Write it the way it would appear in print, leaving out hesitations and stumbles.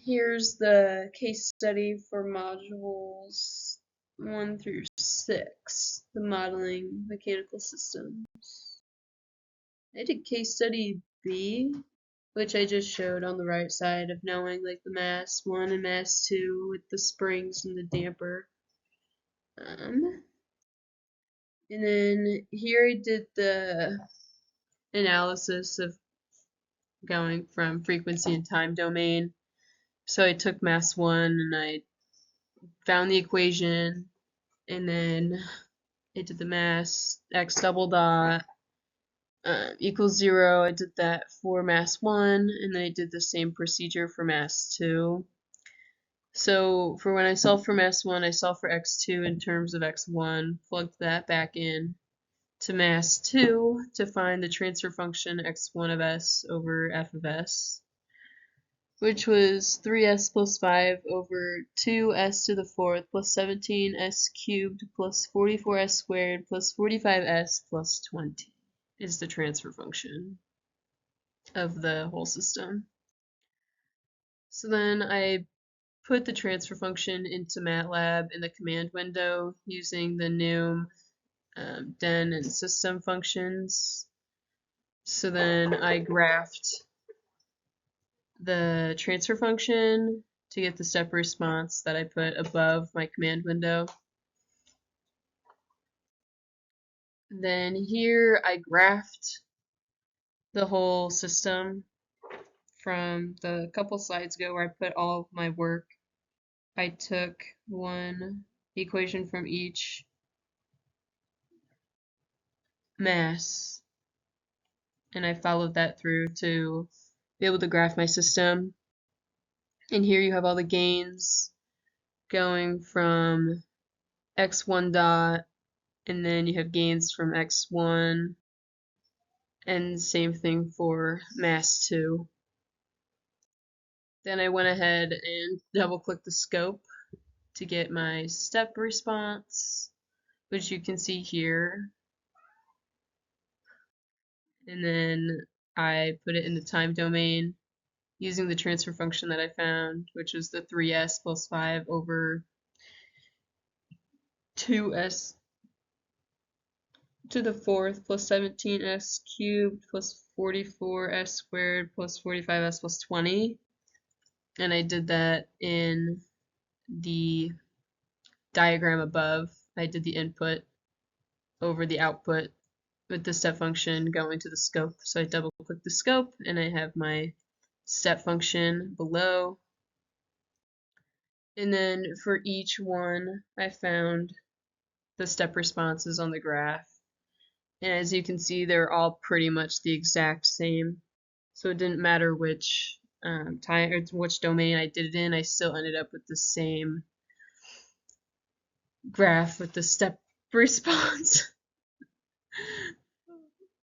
Here's the case study for modules 1 through 6, the modeling mechanical systems. I did case study B, which I just showed on the right side of knowing like the mass 1 and mass 2 with the springs and the damper. And then here I did the analysis of going from frequency and time domain. So I took mass 1 and I found the equation, and then I did the mass x double dot equals 0. I did that for mass 1, and then I did the same procedure for mass 2. So for when I solved for mass 1, I solved for x2 in terms of x1, plugged that back in to mass 2 to find the transfer function x1 of s over f of s, which was 3s plus 5 over 2s to the 4th plus 17s cubed plus 44s squared plus 45s plus 20 is the transfer function of the whole system. So then I put the transfer function into MATLAB in the command window using the num, den, and system functions. So then I graphed the transfer function to get the step response that I put above my command window. Then here I graphed the whole system from the couple slides ago where I put all of my work. I took one equation from each mass and I followed that through to be able to graph my system. And here you have all the gains going from x1 dot, and then you have gains from x1, and same thing for mass 2. Then I went ahead and double clicked the scope to get my step response, which you can see here. And then I put it in the time domain using the transfer function that I found, which was the 3s plus 5 over 2s to the 4th plus 17s cubed plus 44s squared plus 45s plus 20. And I did that in the diagram above. I did the input over the output with the step function going to the scope. So I double click the scope and I have my step function below. And then for each one, I found the step responses on the graph. And as you can see, they're all pretty much the exact same. So it didn't matter which time or which domain I did it in, I still ended up with the same graph with the step response.